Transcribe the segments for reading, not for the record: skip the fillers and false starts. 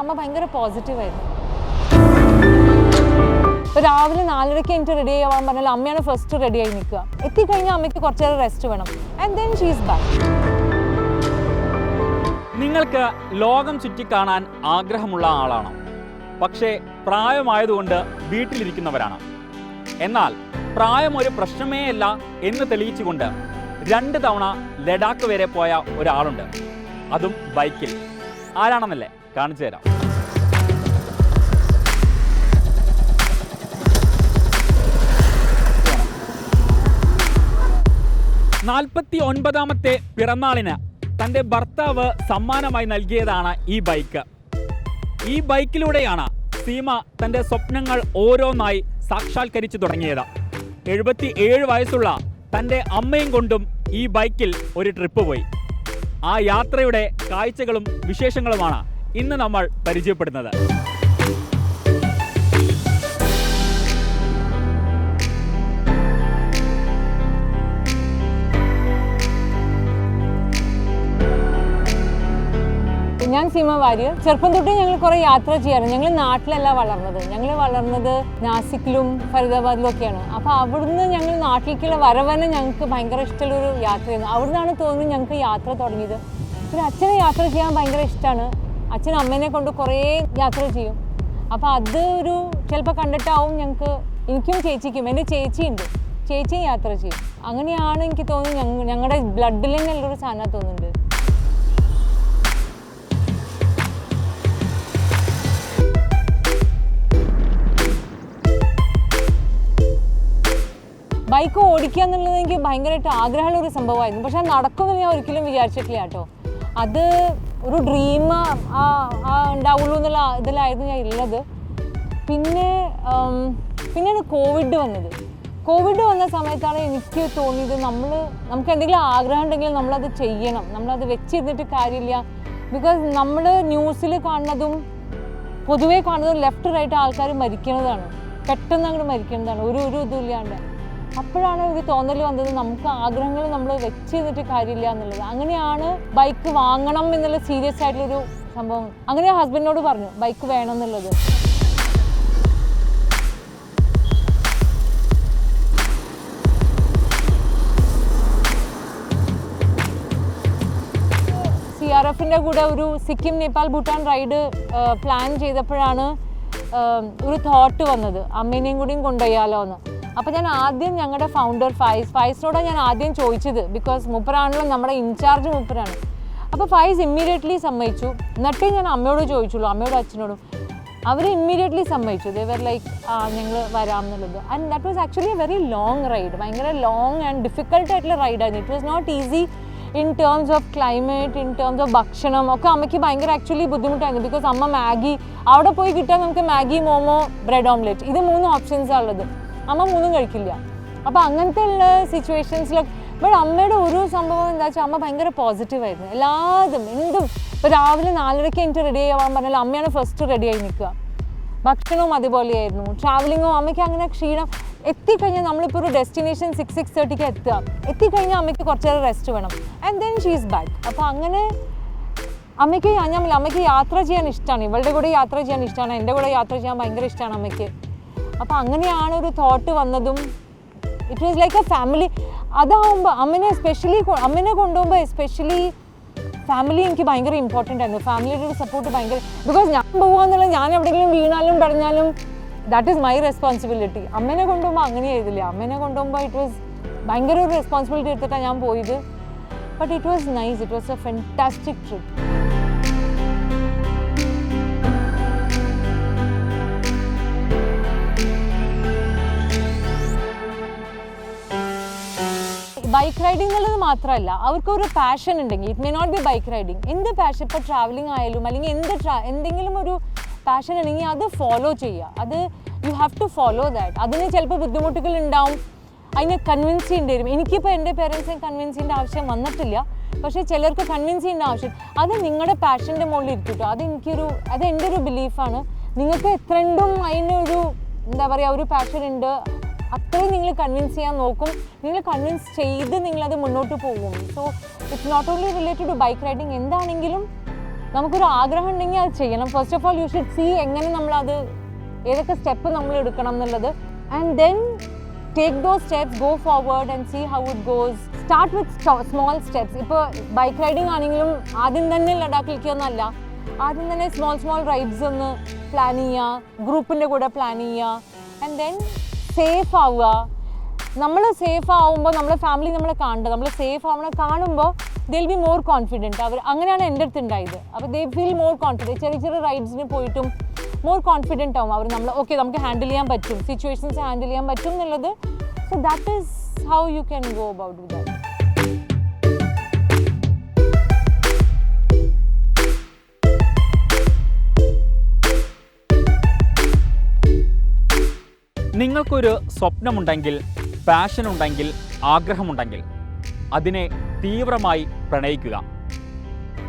അമ്മ ഭയങ്കര പോസിറ്റീവായിരുന്നു. ഇപ്പോൾ രാവിലെ 4:30 എനിക്ക് റെഡി ആവാൻ പറഞ്ഞാൽ അമ്മയാണ് ഫസ്റ്റ് റെഡി ആയി നിൽക്കുക. എത്തിക്കഴിഞ്ഞാൽ അമ്മയ്ക്ക് കുറച്ച് നേരം റെസ്റ്റ് വേണം. And then she is back. നിങ്ങൾക്ക് ലോകം ചുറ്റിക്കാണാൻ ആഗ്രഹമുള്ള ആളാണ്, പക്ഷേ പ്രായമായതുകൊണ്ട് വീട്ടിലിരിക്കുന്നവരാണ്. എന്നാൽ പ്രായം ഒരു പ്രശ്നമേ അല്ല എന്ന് തെളിയിച്ചുകൊണ്ട് 2 തവണ ലഡാക്ക് വരെ പോയ ഒരാളുണ്ട്, അതും ബൈക്കിൽ. ആരാണെന്നല്ലേ കാണിച്ചു തരാം. 49ാമത്തെ പിറന്നാളിന് തൻ്റെ ഭർത്താവ് സമ്മാനമായി നൽകിയതാണ് ഈ ബൈക്ക്. ഈ ബൈക്കിലൂടെയാണ് സീമ തൻ്റെ സ്വപ്നങ്ങൾ ഓരോന്നായി സാക്ഷാത്കരിച്ചു തുടങ്ങിയത്. 77 വയസ്സുള്ള തൻ്റെ അമ്മയും കൊണ്ടും ഈ ബൈക്കിൽ ഒരു ട്രിപ്പ് പോയി. ആ യാത്രയുടെ കാഴ്ചകളും വിശേഷങ്ങളുമാണ് ഇന്ന് നമ്മൾ പരിചയപ്പെടുന്നത്. ഞാൻ സീമ വാര്യർ. ചെറുപ്പം തൊട്ടേ ഞങ്ങൾ കുറേ യാത്ര ചെയ്യാറുണ്ട്. ഞങ്ങൾ നാട്ടിലല്ല വളർന്നത്. ഞങ്ങൾ വളർന്നത് നാസിക്കിലും ഫരീദാബാദിലും ഒക്കെയാണ്. അപ്പോൾ അവിടുന്ന് ഞങ്ങൾ നാട്ടിലേക്കുള്ള വരവനെ ഞങ്ങൾക്ക് ഭയങ്കര ഇഷ്ടമുള്ളൊരു യാത്രയായിരുന്നു. അവിടുന്നാണ് തോന്നുന്നു ഞങ്ങൾക്ക് യാത്ര തുടങ്ങിയത്. പിന്നെ അച്ഛനെ യാത്ര ചെയ്യാൻ ഭയങ്കര ഇഷ്ടമാണ്. അച്ഛൻ അമ്മേനെ കൊണ്ട് കുറേ യാത്ര ചെയ്യും. അപ്പോൾ അത് ഒരു ചിലപ്പോൾ കണ്ടിട്ടാവും ഞങ്ങൾക്ക്, എനിക്കും ചേച്ചിക്കും. എൻ്റെ ചേച്ചിയുണ്ട്, ചേച്ചിയും യാത്ര ചെയ്യും. അങ്ങനെയാണ് എനിക്ക് തോന്നുന്നു ഞങ്ങളുടെ ബ്ലഡിൽ തന്നെ ഉള്ളൊരു സാധനം തോന്നുന്നുണ്ട്. ബൈക്ക് ഓടിക്കുക എന്നുള്ളത് എനിക്ക് ഭയങ്കരമായിട്ട് ആഗ്രഹമുള്ള ഒരു സംഭവമായിരുന്നു. പക്ഷെ അത് നടക്കുമെന്ന് ഞാൻ ഒരിക്കലും വിചാരിച്ചിട്ടില്ല കേട്ടോ. അത് ഒരു ഡ്രീം ഉണ്ടാവുള്ളൂ എന്നുള്ള ഇതിലായിരുന്നു ഞാൻ ഉള്ളത്. പിന്നെയാണ് കോവിഡ് വന്നത്. കോവിഡ് വന്ന സമയത്താണ് എനിക്ക് തോന്നിയത് നമുക്ക് എന്തെങ്കിലും ആഗ്രഹം ഉണ്ടെങ്കിൽ നമ്മളത് ചെയ്യണം, നമ്മളത് വെച്ചിരുന്നിട്ട് കാര്യമില്ല. ബിക്കോസ് നമ്മൾ ന്യൂസിൽ കാണുന്നതും പൊതുവേ കാണുന്നതും ലെഫ്റ്റ് റൈറ്റ് ആൾക്കാർ മരിക്കുന്നതാണ്, പെട്ടെന്ന് അങ്ങോട്ട് മരിക്കുന്നതാണ്, ഒരു ഇതുമില്ലാണ്ട്. അപ്പോഴാണ് ഒരു തോന്നൽ വന്നത് നമുക്ക് ആഗ്രഹങ്ങൾ നമ്മൾ വെച്ചിരുന്നിട്ട് കാര്യമില്ല എന്നുള്ളത്. അങ്ങനെയാണ് ബൈക്ക് വാങ്ങണം എന്നുള്ള സീരിയസ് ആയിട്ടുള്ളൊരു സംഭവം. അങ്ങനെ ഹസ്ബൻഡിനോട് പറഞ്ഞു ബൈക്ക് വേണം എന്നുള്ളത്. CRFിൻ്റെ കൂടെ ഒരു സിക്കിം നേപ്പാൾ ഭൂട്ടാൻ റൈഡ് പ്ലാൻ ചെയ്തപ്പോഴാണ് ഒരു തോട്ട് വന്നത്, അമ്മേനെയും കൂടിയും കൊണ്ടുപോയാലോ എന്ന്. അപ്പോൾ ഞാൻ ആദ്യം ഞങ്ങളുടെ ഫൗണ്ടർ ഫൈസിനോടാണ് ഞാൻ ആദ്യം ചോദിച്ചത്. ബിക്കോസ് മൂപ്പരാണല്ലോ നമ്മുടെ ഇൻചാർജ്, മൂപ്പരാണ്. അപ്പോൾ ഫൈസ് ഇമ്മീഡിയറ്റ്ലി സമ്മതിച്ചു. എന്നിട്ടേ ഞാൻ അമ്മയോട് ചോദിച്ചുള്ളൂ, അമ്മയോടും അച്ഛനോടും. അവർ ഇമ്മീഡിയറ്റ്ലി സമ്മതിച്ചു. ദേ വർ ലൈക്ക് ഞങ്ങൾ വരാം എന്നുള്ളത്. And that was actually a very long ride, ഭയങ്കര ലോങ് ആൻഡ് ഡിഫിക്കൽട്ട് ആയിട്ടുള്ള റൈഡായിരുന്നു. It was not easy in terms of climate, in terms of ഭക്ഷണം ഒക്കെ അമ്മയ്ക്ക് ഭയങ്കര ആക്ച്വലി ബുദ്ധിമുട്ടായിരുന്നു. ബിക്കോസ് അമ്മ മാഗി, അവിടെ പോയി കിട്ടാൻ നമുക്ക് മാഗി, മോമോ, ബ്രെഡ് ഓംലെറ്റ്, ഇത് 3 ഓപ്ഷൻസാണ് ഉള്ളത്. അമ്മ 3ഉം കഴിക്കില്ല. അപ്പോൾ അങ്ങനത്തെ ഉള്ള സിറ്റുവേഷൻസിലൊക്കെ. ബട്ട് അമ്മയുടെ ഒരു സംഭവം എന്താ വെച്ചാൽ അമ്മ ഭയങ്കര പോസിറ്റീവായിരുന്നു. എല്ലാതും എന്തും. ഇപ്പോൾ രാവിലെ 4:30 എനിക്ക് റെഡി ആവാൻ പറഞ്ഞാൽ അമ്മയാണ് ഫസ്റ്റ് റെഡി ആയി നിൽക്കുക. ഭക്ഷണവും അതുപോലെയായിരുന്നു. ട്രാവലിങ്ങും അമ്മയ്ക്ക് അങ്ങനെ ക്ഷീണം. എത്തിക്കഴിഞ്ഞാൽ നമ്മളിപ്പോൾ ഒരു ഡെസ്റ്റിനേഷൻ 6:30 എത്തുക. എത്തിക്കഴിഞ്ഞാൽ അമ്മയ്ക്ക് കുറച്ച് നേരം റെസ്റ്റ് വേണം. And then she is back. അപ്പോൾ അങ്ങനെ അമ്മയ്ക്ക് യാത്ര ചെയ്യാൻ ഇഷ്ടമാണ്. ഇവളുടെ കൂടെ യാത്ര ചെയ്യാൻ ഇഷ്ടമാണ്, എൻ്റെ കൂടെ യാത്ര ചെയ്യാൻ ഭയങ്കര ഇഷ്ടമാണ് അമ്മയ്ക്ക്. അപ്പോൾ അങ്ങനെയാണ് ഒരു തോട്ട് വന്നതും. It was like A family. അതാവുമ്പോൾ അമ്മനെ കൊണ്ടുപോകുമ്പോൾ എസ്പെഷ്യലി ഫാമിലി എനിക്ക് ഭയങ്കര ഇമ്പോർട്ടൻ്റ് ആയിരുന്നു. ഫാമിലിയുടെ ഒരു സപ്പോർട്ട് ഭയങ്കര. ബിക്കോസ് ഞാൻ പോകുകയെന്നുള്ളത്, ഞാൻ എവിടെയെങ്കിലും വീണാലും പറഞ്ഞാലും ദാറ്റ് ഈസ് മൈ റെസ്പോൺസിബിലിറ്റി. അമ്മേനെ കൊണ്ടുപോകുമ്പോൾ അങ്ങനെ ചെയ്തില്ല. അമ്മേനെ കൊണ്ടുപോകുമ്പോൾ ഇറ്റ് വാസ് ഭയങ്കര ഒരു റെസ്പോൺസിബിലിറ്റി എടുത്തിട്ടാണ് ഞാൻ പോയത്. But it was nice. It was a fantastic trip. Bike riding എന്നുള്ളത് മാത്രമല്ല, അവർക്കൊരു പാഷൻ ഉണ്ടെങ്കിൽ, it may not be bike riding, എന്ത് പാഷൻ, ഇപ്പോൾ ട്രാവലിംഗ് ആയാലും അല്ലെങ്കിൽ എന്തെങ്കിലും ഒരു പാഷൻ ഉണ്ടെങ്കിൽ അത് ഫോളോ ചെയ്യുക. അത് you have to follow that. അതിന് ചിലപ്പോൾ ബുദ്ധിമുട്ടുകൾ ഉണ്ടാവും, അതിനെ കൺവിൻസ് ചെയ്യേണ്ടി വരും. എനിക്കിപ്പോൾ എൻ്റെ പേരൻസിനെ കൺവിൻസ് ചെയ്യേണ്ട ആവശ്യം വന്നിട്ടില്ല. പക്ഷേ ചിലർക്ക് കൺവിൻസ് ചെയ്യേണ്ട ആവശ്യം, അത് നിങ്ങളുടെ പാഷൻ്റെ മുകളിൽ ഇരിക്കട്ടോ. അത് എൻ്റെ ഒരു ബിലീഫാണ്. നിങ്ങൾക്ക് എത്രണ്ടും അതിനൊരു എന്താ പറയുക, ഒരു പാഷൻ ഉണ്ട്, അത്രയും നിങ്ങൾ കൺവിൻസ് ചെയ്യാൻ നോക്കും. നിങ്ങൾ കൺവിൻസ് ചെയ്ത് നിങ്ങളത് മുന്നോട്ട് പോകും. So it's not only related to bike riding. എന്താണെങ്കിലും നമുക്കൊരു ആഗ്രഹം ഉണ്ടെങ്കിൽ അത് ചെയ്യണം. First of all you should see എങ്ങനെ നമ്മളത് ഏതൊക്കെ സ്റ്റെപ്പ് നമ്മൾ എടുക്കണം എന്നുള്ളത്. And then take those steps, go forward and see how it goes. Start with small steps. ഇപ്പോൾ ബൈക്ക് റൈഡിങ് ആണെങ്കിലും ആദ്യം തന്നെ ലഡാക്കിലേക്ക് ഒന്നല്ല, ആദ്യം തന്നെ സ്മോൾ റൈഡ്സ് ഒന്ന് പ്ലാൻ ചെയ്യുക, ഗ്രൂപ്പിൻ്റെ കൂടെ പ്ലാൻ ചെയ്യുക. ആൻഡ് ദെൻ സേഫ് ആവുക. നമ്മൾ സേഫ് ആവുമ്പോൾ നമ്മളെ ഫാമിലി നമ്മളെ കാണുന്നത്, നമ്മൾ സേഫ് ആവണം കാണുമ്പോൾ they will be more confident. അവർ അങ്ങനെയാണ് എൻ്റെ അടുത്ത് ഉണ്ടായത്. അപ്പോൾ ദേ ഫീൽ മോർ കോൺഫിഡൻറ്റ്. ചെറിയ റൈഡ്സിന് പോയിട്ടും മോർ കോൺഫിഡൻറ്റ് ആവും അവർ. നമ്മൾ ഓക്കെ നമുക്ക് ഹാൻഡിൽ ചെയ്യാൻ പറ്റും, സിറ്റുവേഷൻസ് ഹാൻഡിൽ ചെയ്യാൻ പറ്റും എന്നുള്ളത്. So that is how you can go about with that. നിങ്ങൾക്കൊരു സ്വപ്നമുണ്ടെങ്കിൽ, പാഷനുണ്ടെങ്കിൽ, ആഗ്രഹമുണ്ടെങ്കിൽ അതിനെ തീവ്രമായി പ്രണയിക്കുക.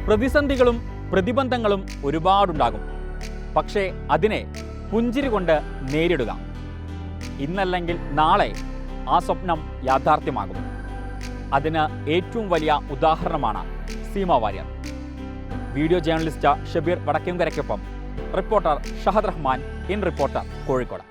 പ്രതിസന്ധികളും പ്രതിബന്ധങ്ങളും ഒരുപാടുണ്ടാകും. പക്ഷേ അതിനെ പുഞ്ചിരി കൊണ്ട് നേരിടുക. ഇന്നല്ലെങ്കിൽ നാളെ ആ സ്വപ്നം യാഥാർത്ഥ്യമാകും. അതിന് ഏറ്റവും വലിയ ഉദാഹരണമാണ് സീമ വാര്യർ. വീഡിയോ ജേർണലിസ്റ്റ് ഷബീർ വടക്കേങ്കരയ്ക്കൊപ്പം reporter Shahad Rahman, in reporter, Kozhikode.